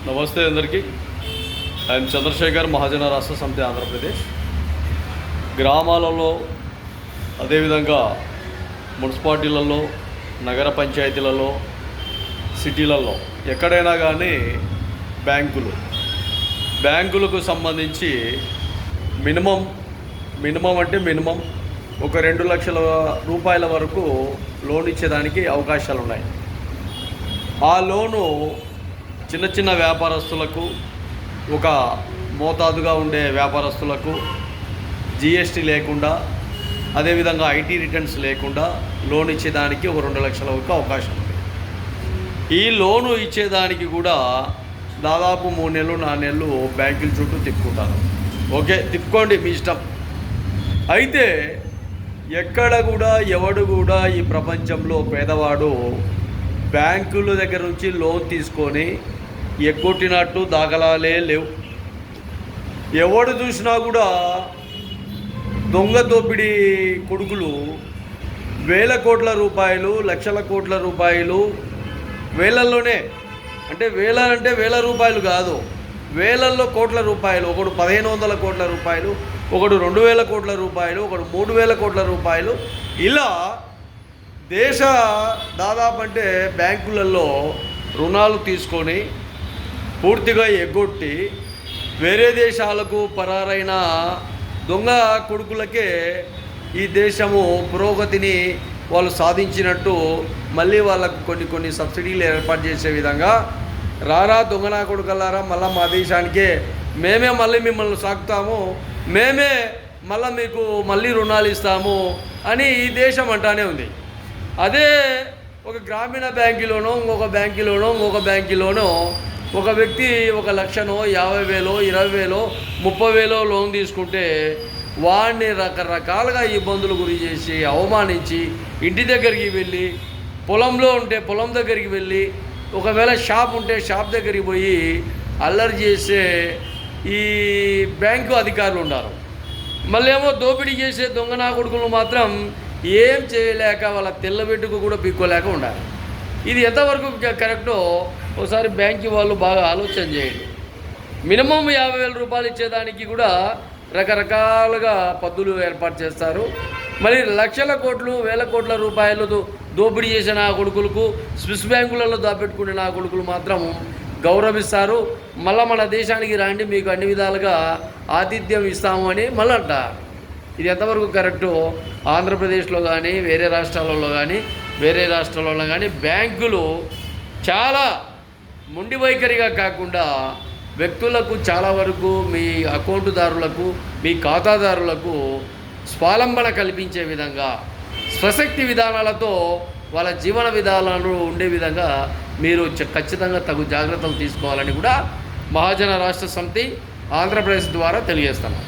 నమస్తే అందరికీ. ఐఎమ్ చంద్రశేఖర్, మహాజన రాష్ట్ర సమితి ఆంధ్రప్రదేశ్. గ్రామాలలో అదేవిధంగా మున్సిపాలిటీలలో, నగర పంచాయతీలలో, సిటీలలో ఎక్కడైనా కానీ బ్యాంకులకు సంబంధించి మినిమం ఒక 2 లక్షల రూపాయల వరకు లోన్ ఇచ్చేదానికి అవకాశాలు ఉన్నాయి. ఆ లోను చిన్న చిన్న వ్యాపారస్తులకు, ఒక మోతాదుగా ఉండే వ్యాపారస్తులకు జిఎస్టీ లేకుండా, అదేవిధంగా ఐటీ రిటర్న్స్ లేకుండా లోన్ ఇచ్చేదానికి ఒక 2 లక్షల వరకు అవకాశం ఉంది. ఈ లోను ఇచ్చేదానికి కూడా దాదాపు 3 నెలలు 4 నెలలు బ్యాంకుల చుట్టూ తిప్పుకుంటారు. ఓకే, తిప్పుకోండి, మీ ఇష్టం. అయితే ఎక్కడ కూడా ఎవడు కూడా ఈ ప్రపంచంలో పేదవాడు బ్యాంకుల దగ్గర నుంచి లోన్ తీసుకొని ఎగ్గొట్టినట్టు దాఖలాలే లేవు. ఎవడు చూసినా కూడా దొంగ దోపిడీ కొడుకులు వేల కోట్ల రూపాయలు, లక్షల కోట్ల రూపాయలు, వేలల్లోనే, అంటే వేల రూపాయలు కాదు, వేలల్లో కోట్ల రూపాయలు. ఒకడు 1500 కోట్ల రూపాయలు, ఒకడు 2000 కోట్ల రూపాయలు, ఒకడు 3000 కోట్ల రూపాయలు, ఇలా దాదాపు అంటే బ్యాంకులలో రుణాలు తీసుకొని పూర్తిగా ఎగ్గొట్టి వేరే దేశాలకు పరారైన దొంగ కొడుకులకే ఈ దేశము పురోగతిని వాళ్ళు సాధించినట్టు మళ్ళీ వాళ్ళకు కొన్ని సబ్సిడీలు ఏర్పాటు చేసే విధంగా, రారా దొంగనా కొడుకల్లారా, మళ్ళీ మా దేశానికే మేమే మళ్ళీ మిమ్మల్ని సాకుతాము, మేమే మీకు మళ్ళీ రుణాలు ఇస్తాము అని ఈ దేశం అంటానే ఉంది. అదే ఒక గ్రామీణ బ్యాంకులోనో, ఇంకొక బ్యాంకులోనో ఒక వ్యక్తి 1 లక్షనో, 50,000, 20,000, 30,000 లోన్ తీసుకుంటే వాడిని రకరకాలుగా ఇబ్బందులు గురి చేసి, అవమానించి, ఇంటి దగ్గరికి వెళ్ళి, పొలంలో ఉంటే పొలం దగ్గరికి వెళ్ళి, ఒకవేళ షాప్ ఉంటే షాప్ దగ్గరికి పోయి అల్లరి చేసే ఈ బ్యాంకు అధికారులు ఉన్నారు. మళ్ళీ ఏమో దోపిడీ చేసే దొంగనా కొడుకులు మాత్రం ఏం చేయలేక వాళ్ళ తెల్లబెట్టుకు కూడా పీక్కోలేక ఉండాలి. ఇది ఎంతవరకు కరెక్టో ఒకసారి బ్యాంకు వాళ్ళు బాగా ఆలోచన చేయండి. మినిమం 50,000 రూపాయలు ఇచ్చేదానికి కూడా రకరకాలుగా పద్ధతులు ఏర్పాటు చేస్తారు. మరి లక్షల కోట్లు, వేల కోట్ల రూపాయలు దోపిడీ చేసిన నా కొడుకులకు, స్విస్ బ్యాంకులలో దాపెట్టుకునే నా కొడుకులు మాత్రం గౌరవిస్తారు. మళ్ళీ మన దేశానికి రండి, మీకు అన్ని విధాలుగా ఆతిథ్యం ఇస్తాము అని మళ్ళీ అంటారు. ఇది ఎంతవరకు కరెక్టు? ఆంధ్రప్రదేశ్లో కానీ, వేరే రాష్ట్రాలలో కానీ బ్యాంకులు చాలా మొండి వైఖరిగా కాకుండా వ్యక్తులకు చాలా వరకు, మీ అకౌంటుదారులకు, మీ ఖాతాదారులకు స్వాలంబన కల్పించే విధంగా, స్వశక్తి విధానాలతో వాళ్ళ జీవన విధానాలు ఉండే విధంగా మీరు ఖచ్చితంగా తగు జాగ్రత్తలు తీసుకోవాలని కూడా మహాజన రాష్ట్ర సమితి ఆంధ్రప్రదేశ్ ద్వారా తెలియజేస్తున్నాం.